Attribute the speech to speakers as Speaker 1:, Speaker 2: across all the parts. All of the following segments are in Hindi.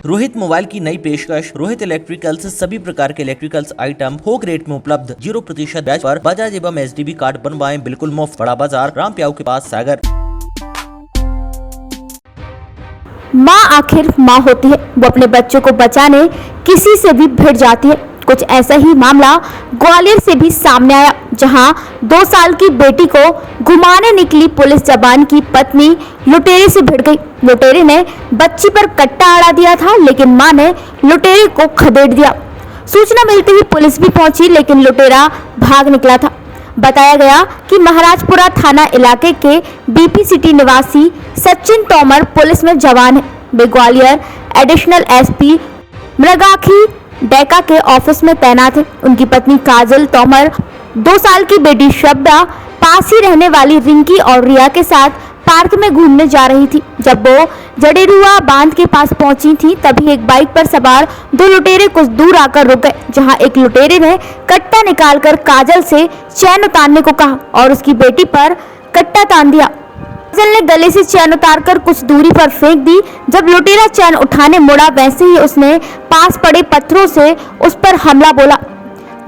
Speaker 1: रोहित मोबाइल की नई पेशकश। रोहित इलेक्ट्रिकल्स सभी प्रकार के इलेक्ट्रिकल्स आइटम थोक रेट में उपलब्ध। 0% ब्याज पर बजाज एवं एसडीबी कार्ड बनवाएं बिल्कुल मुफ्त। बड़ा बाजार रामप्याऊ के पास सागर।
Speaker 2: माँ आखिर माँ होती है, वो अपने बच्चों को बचाने किसी से भी भिड़ जाती है। कुछ ऐसा ही मामला ग्वालियर से भी सामने आया, जहां 2 साल की बेटी को घुमाने निकली पुलिस जवान की पत्नी लुटेरे से भिड़ गई। लुटेरे ने बच्ची पर कट्टा अड़ा दिया था, लेकिन मां ने लुटेरे को खदेड़ दिया। सूचना मिलते ही पुलिस भी पहुंची, लेकिन लुटेरा भाग निकला था। बताया गया कि महाराजपुरा थाना इलाके के बीपी सिटी निवासी सचिन तोमर पुलिस में जवान है। वे ग्वालियर एडिशनल एसपी मृगाखी डेका के ऑफिस में तैनात है। उनकी पत्नी काजल तोमर 2 साल की बेटी शब्दा पास ही रहने वाली रिंकी और रिया के साथ पार्क में घूमने जा रही थी। जब वो जडेरुआ बांध के पास पहुंची थी, तभी एक बाइक पर सवार 2 लुटेरे कुछ दूर आकर रुक गए, जहां एक लुटेरे ने कट्टा निकालकर काजल से चैन उतारने को कहा और उसकी बेटी पर कट्टा तान दिया। काजल ने गले से चैन उतारकर कुछ दूरी पर फेंक दी। जब लुटेरा चैन उठाने मुड़ा, वैसे ही उसने पास पड़े पत्थरों से उस पर हमला बोला,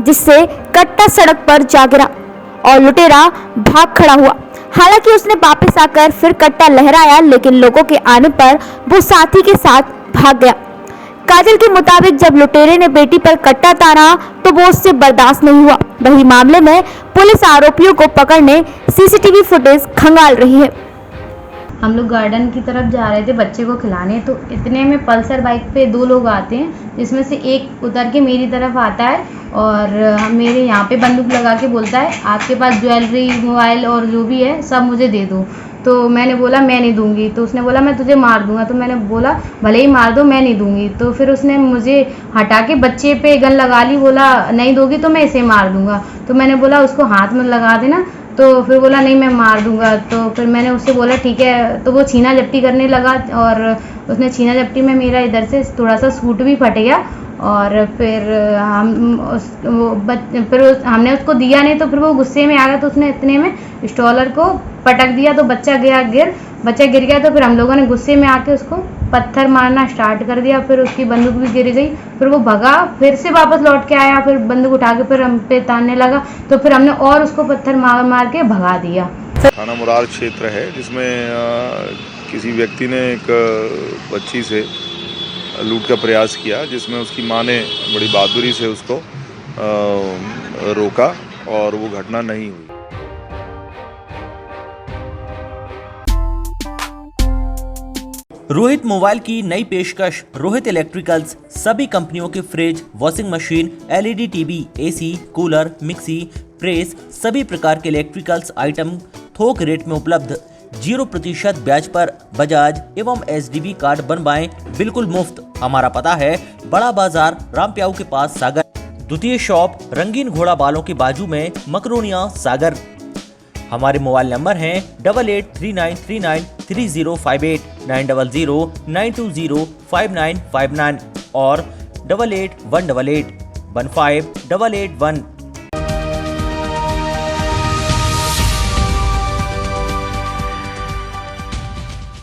Speaker 2: जिससे कट्टा सड़क पर जा गिरा और लुटेरा भाग खड़ा हुआ। हालांकि उसने वापस आकर फिर कट्टा लहराया, लेकिन लोगों के आने पर वो साथी के साथ भाग गया। काजल के मुताबिक जब लुटेरे ने बेटी पर कट्टा ताना तो वो उससे बर्दाश्त नहीं हुआ। वही मामले में पुलिस आरोपियों को पकड़ने सीसीटीवी फुटेज खंगाल रही है।
Speaker 3: हम लोग गार्डन की तरफ जा रहे थे बच्चे को खिलाने, तो इतने में पल्सर बाइक पे 2 लोग आते हैं, जिसमें से एक उतर के मेरी तरफ आता है और मेरे यहाँ पे बंदूक लगा के बोलता है, आपके पास ज्वेलरी मोबाइल और जो भी है सब मुझे दे दो। तो मैंने बोला मैं नहीं दूंगी। तो उसने बोला मैं तुझे मार दूंगा। तो मैंने बोला भले ही मार दो, मैं नहीं दूंगी। तो फिर उसने मुझे हटा के बच्चे पे गन लगा ली, बोला नहीं दोगी तो मैं इसे मार दूंगा। तो मैंने बोला उसको हाथ में लगा देना। तो फिर बोला नहीं मैं मार दूंगा। तो फिर मैंने उससे बोला ठीक है। तो वो छीना झपटी करने लगा और उसने छीना झपटी में मेरा इधर से थोड़ा सा सूट भी फट गया। और फिर हमने उसको दिया नहीं, तो फिर वो गुस्से में आ गया, तो उसने इतने में स्टॉलर को पटक दिया, तो बच्चा गिर गया। तो फिर हम लोगों ने गुस्से में आके उसको पत्थर मारना स्टार्ट कर दिया। फिर उसकी बंदूक भी गिर गई। फिर वो भगा, फिर से वापस लौट के आया, फिर बंदूक उठा के फिर हम पे तानने लगा। तो फिर हमने और उसको पत्थर मार मार के भगा दिया।
Speaker 4: थाना मुरार क्षेत्र है, जिसमें किसी व्यक्ति ने एक बच्ची से लूट का प्रयास किया, जिसमें उसकी मां ने बड़ी बहादुरी से उसको रोका और वो घटना नहीं हुई।
Speaker 1: रोहित मोबाइल की नई पेशकश। रोहित इलेक्ट्रिकल्स सभी कंपनियों के fridge, washing machine, LED TV, AC, cooler, mixie, press सभी प्रकार के इलेक्ट्रिकल्स आइटम थोक रेट में उपलब्ध। 0% ब्याज पर बजाज एवं एसडीबी कार्ड बनवाएं बिल्कुल मुफ्त। हमारा पता है बड़ा बाजार रामप्याऊ के पास सागर। द्वितीय शॉप रंगीन घोड़ा बालों के बाजू में मकरोनिया सागर। हमारे मोबाइल नंबर हैं 8839393058, 9009205959 और 8818815881।